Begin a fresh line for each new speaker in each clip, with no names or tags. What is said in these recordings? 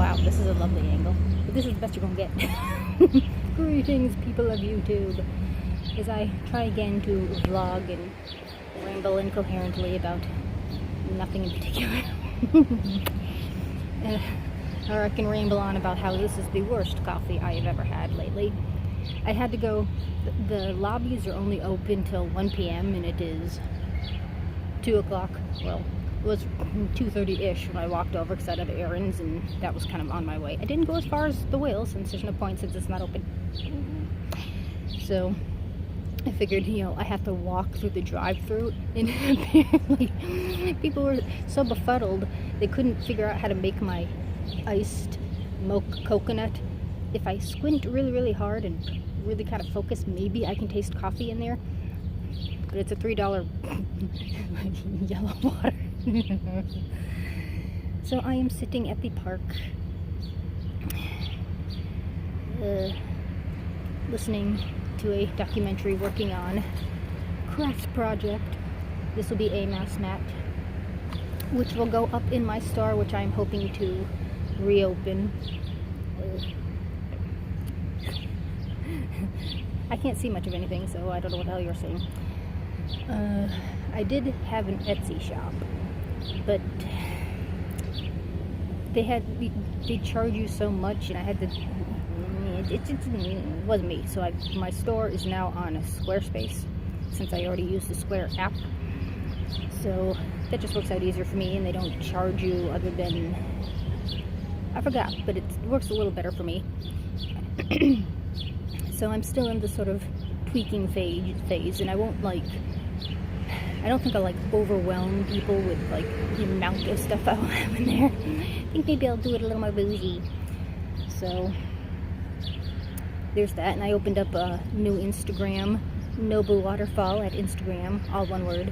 Wow, this is a lovely angle. But this is the best you're gonna get. Greetings, people of YouTube. As I try again to vlog and ramble incoherently about nothing in particular. Or I can ramble on about how this is the worst coffee I have ever had lately. I had to go, the lobbies are only open till 1 p.m. and it is 2 o'clock. Well, it was 2:30-ish when I walked over because I had errands and that was kind of on my way. I didn't go as far as the whale since there's no point since it's not open. So I figured, I have to walk through the drive-thru, and apparently people were so befuddled they couldn't figure out how to make my iced mocha coconut. If I squint really, really hard and really kind of focus, maybe I can taste coffee in there. But it's a $3 yellow water. So I am sitting at the park, listening to a documentary working on craft project. This will be a mouse mat, which will go up in my store, which I'm hoping to reopen. I can't see much of anything, so I don't know what the hell you're saying. I did have an Etsy shop, but they charge you so much, and I had to. It wasn't me. So my store is now on a Squarespace, since I already use the Square app. So that just works out easier for me, and they don't charge you other than, I forgot, but it works a little better for me. So I'm still in the sort of tweaking phase, and I don't think I'll overwhelm people with the amount of stuff I'll have in there. I think maybe I'll do it a little more bougie. So there's that, and I opened up a new Instagram, Noble Waterfall at Instagram, all one word,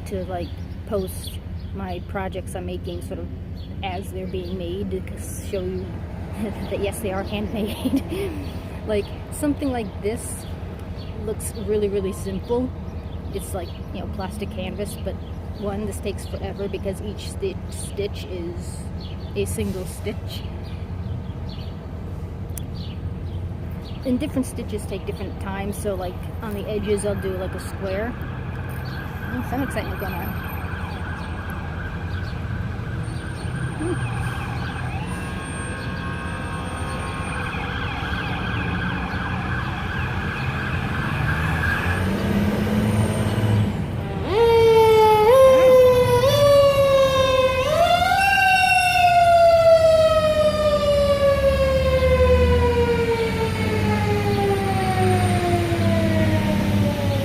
to post my projects I'm making sort of as they're being made, to show you that yes, they are handmade. Something like this looks really, really simple. It's plastic canvas, but this takes forever because each stitch is a single stitch. And different stitches take different times, so on the edges I'll do a square. Some excitement going on.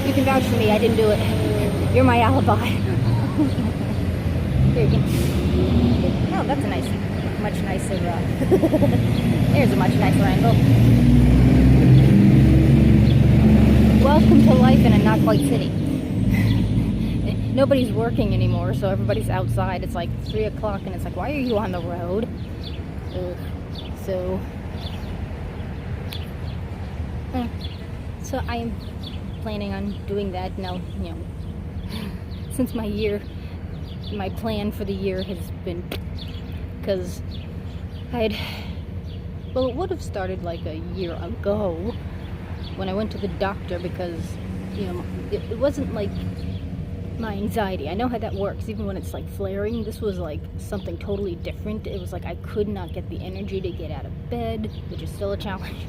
You can vouch for me, I didn't do it. You're my alibi. Here you go. Oh, that's a much nicer, there's a much nicer angle. Welcome to life in a not quite city. Nobody's working anymore, so everybody's outside. It's 3 o'clock, and it's why are you on the road? So I am planning on doing that now. Since my plan for the year has been, because it would have started a year ago when I went to the doctor, because it wasn't my anxiety. I know how that works. Even when it's flaring, this was something totally different. It was I could not get the energy to get out of bed, which is still a challenge.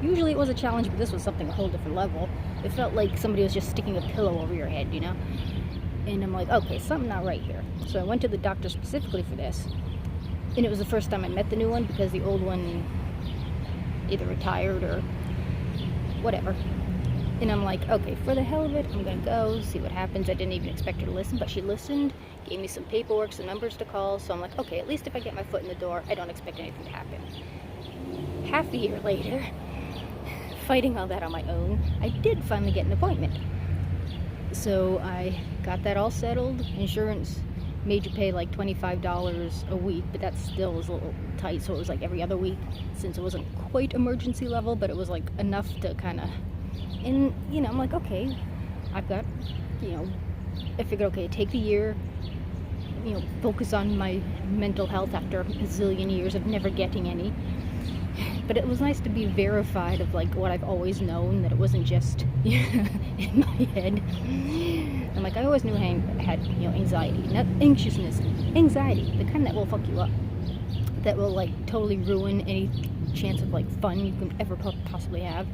Usually it was a challenge, but this was something a whole different level. It felt like somebody was just sticking a pillow over your head, And I'm okay, something not right here. So I went to the doctor specifically for this. And it was the first time I met the new one, because the old one either retired or whatever. And I'm okay, for the hell of it, I'm gonna go, see what happens. I didn't even expect her to listen, but she listened, gave me some paperwork, some numbers to call. So I'm okay, at least if I get my foot in the door, I don't expect anything to happen. Half a year later, fighting all that on my own, I did finally get an appointment. So I got that all settled. Insurance made you pay $25 a week, but that still was a little tight, so it was every other week, since it wasn't quite emergency level, but it was enough to kind of, and I'm okay, I've got, I figured, okay, take the year, focus on my mental health after a zillion years of never getting any. But it was nice to be verified of like what I've always known, that it wasn't just in my head. I'm like, I always knew I had anxiety, not anxiousness, anxiety, the kind that will fuck you up, that will like totally ruin any chance of like fun you can ever possibly have.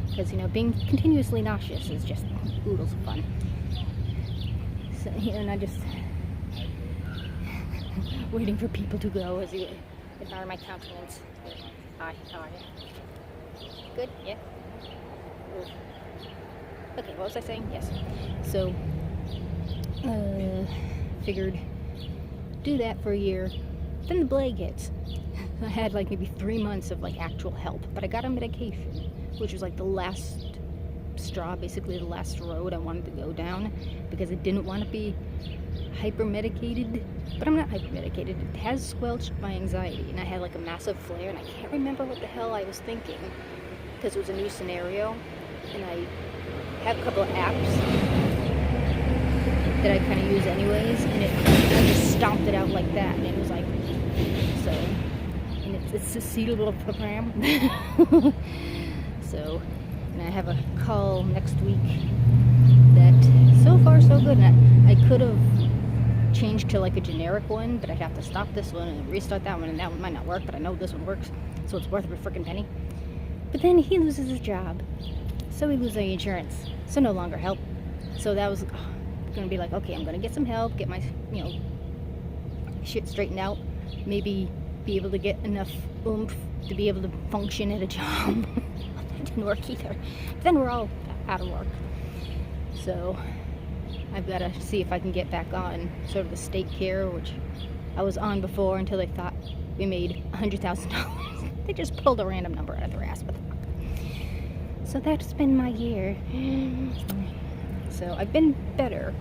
Because being continuously nauseous is just oodles of fun. So and I just waiting for people to go as you admire my countenance. Hi, how are you? Good? Yeah? Okay, what was I saying? Yes. So, figured do that for a year. Then the plague hits. I had like maybe 3 months of like actual help, but I got on medication, which was like the last straw, basically the last road I wanted to go down, because I didn't want to be hyper-medicated. But I'm not hyper-medicated. It has squelched my anxiety, and I had like a massive flare, and I can't remember what the hell I was thinking, because it was a new scenario, and I have a couple of apps that I kind of use anyways, and I just stomped it out like that, and it was like, so, and it's a silly little program. So, and I have a call next week that so far so good, and I could have changed to like a generic one, but I'd have to stop this one and restart that one, and that one might not work, but I know this one works, so it's worth every freaking penny. But then he loses his job, so he loses the insurance, so no longer help. So that was gonna be like, okay, I'm gonna get some help, get my shit straightened out, maybe be able to get enough oomph to be able to function at a job. That didn't work either. But then we're all out of work, so I've got to see if I can get back on sort of the state care, which I was on before until they thought we made $100,000. They just pulled a random number out of their ass. What the fuck? So that's been my year. So I've been better.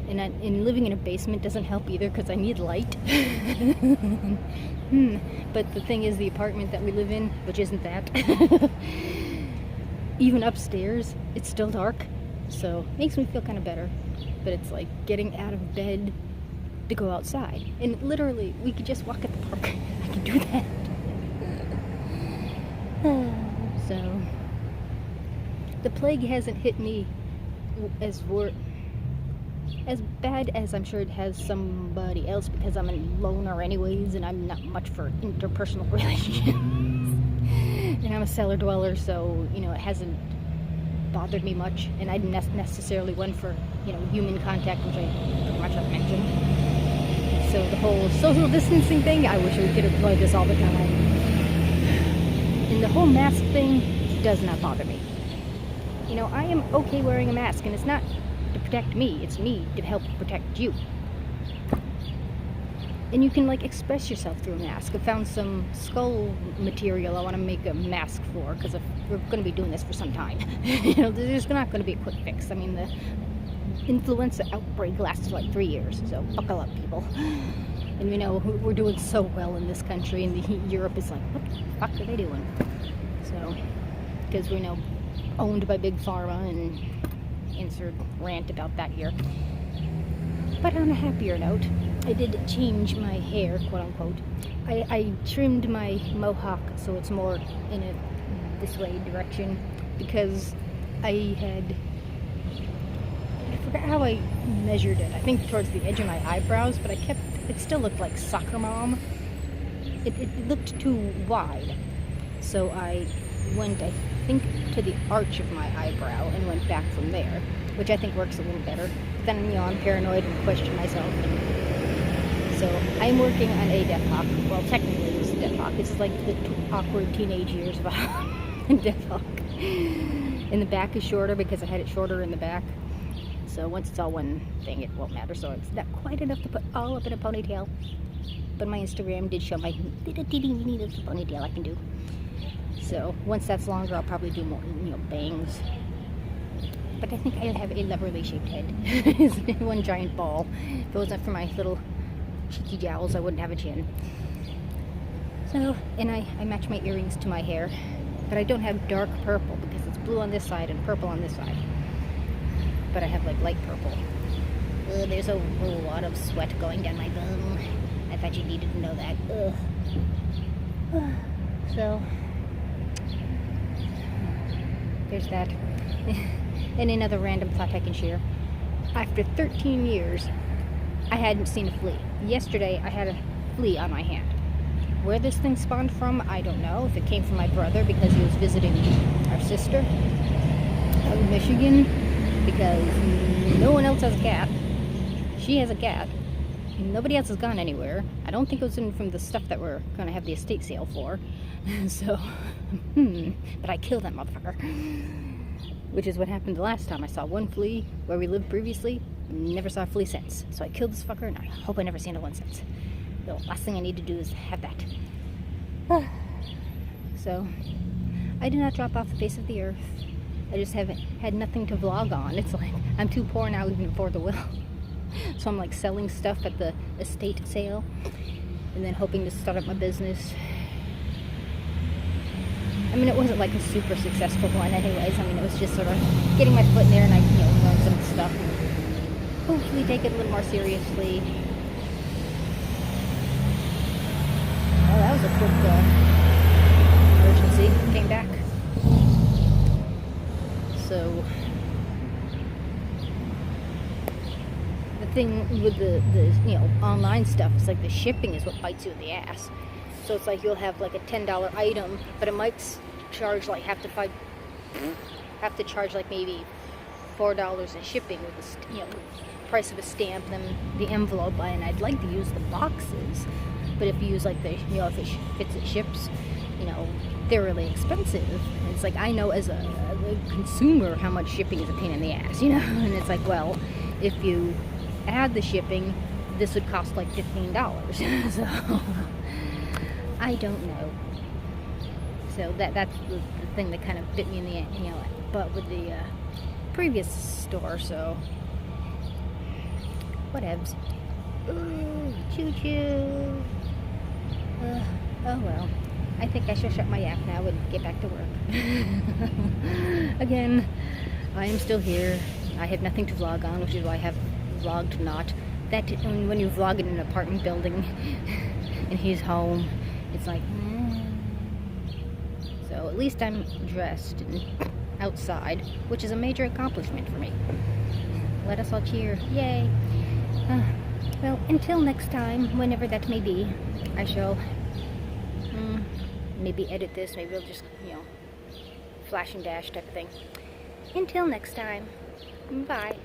And living in a basement doesn't help either, because I need light. But the thing is, the apartment that we live in, which isn't that, even upstairs, it's still dark. So it makes me feel kind of better. But it's like getting out of bed to go outside. And literally, we could just walk at the park. I can do that. So the plague hasn't hit me as bad as I'm sure it has somebody else, because I'm a loner anyways, and I'm not much for interpersonal relationships. And I'm a cellar dweller, so it hasn't bothered me much, and I didn't necessarily one for human contact, which I pretty much have mentioned. So the whole social distancing thing, I wish we could avoid this all the time. And the whole mask thing does not bother me. I am okay wearing a mask, and it's not to protect me, it's me to help protect you. And you can express yourself through a mask. I found some skull material I want to make a mask for, because we're going to be doing this for some time. There's not going to be a quick fix. I mean, the influenza outbreak lasted like 3 years, so buckle up, people. And we're doing so well in this country, and Europe is like, what the fuck are they doing? So, because we're owned by Big Pharma, and insert rant about that here. But on a happier note, I did change my hair, quote unquote. I trimmed my mohawk so it's more in a this way direction, because I forgot how I measured it. I think towards the edge of my eyebrows, but it still looked like soccer mom. It looked too wide. So I went, I think, to the arch of my eyebrow and went back from there, which I think works a little better. But then, I'm paranoid and question myself. So I'm working on a death hawk. Well, technically it's a death hawk. This is like the awkward teenage years of a death hawk. And the back is shorter because I had it shorter in the back. So once it's all one thing, it won't matter. So it's not quite enough to put all up in a ponytail. But my Instagram did show my little ponytail I can do. So once that's longer, I'll probably do more, bangs. But I think I have a lovely shaped head. It's one giant ball. If it wasn't for my little cheeky jowls, I wouldn't have a chin. So, and I match my earrings to my hair. But I don't have dark purple because it's blue on this side and purple on this side. But I have light purple. There's a whole lot of sweat going down my bum. I thought you needed to know that. So, there's that. And another random thought I can share. After 13 years, I hadn't seen a flea. Yesterday, I had a flea on my hand. Where this thing spawned from, I don't know. If it came from my brother because he was visiting our sister out in Michigan, because no one else has a cat. She has a cat. Nobody else has gone anywhere. I don't think it was in from the stuff that we're going to have the estate sale for. So, but I killed that motherfucker. Which is what happened the last time. I saw one flea where we lived previously. Never saw a flea since. So I killed this fucker, and I hope I never see another one since. The last thing I need to do is have that. So, I did not drop off the face of the earth. I just haven't had nothing to vlog on. It's like, I'm too poor now even to afford the will. So I'm like selling stuff at the estate sale. And then hoping to start up my business. I mean, it wasn't like a super successful one anyways. I mean, it was just sort of getting my foot in there, and I, learned some stuff. Hopefully take it a little more seriously. Oh, that was a quick emergency. Came back. So, the thing with the online stuff is like the shipping is what bites you in the ass. So it's like you'll have like a $10 item, but it might charge like have to charge like maybe $4 in shipping with the price of a stamp, then the envelope. And I'd like to use the boxes, but if you use like the if it fits it ships, they're really expensive. And it's like I know as a consumer how much shipping is a pain in the ass, and it's like, well, if you add the shipping, this would cost like $15. So. I don't know. So that's the thing that kind of bit me in the butt with the previous store. So whatevs. Ooh, choo choo. Oh well. I think I should shut my app now and get back to work. Again, I am still here. I have nothing to vlog on, which is why I have vlogged not. That when you vlog in an apartment building and he's home. It's like, So at least I'm dressed and outside, which is a major accomplishment for me. Let us all cheer. Yay. Well, until next time, whenever that may be, I shall maybe edit this. Maybe we'll just, flash and dash type of thing. Until next time, bye.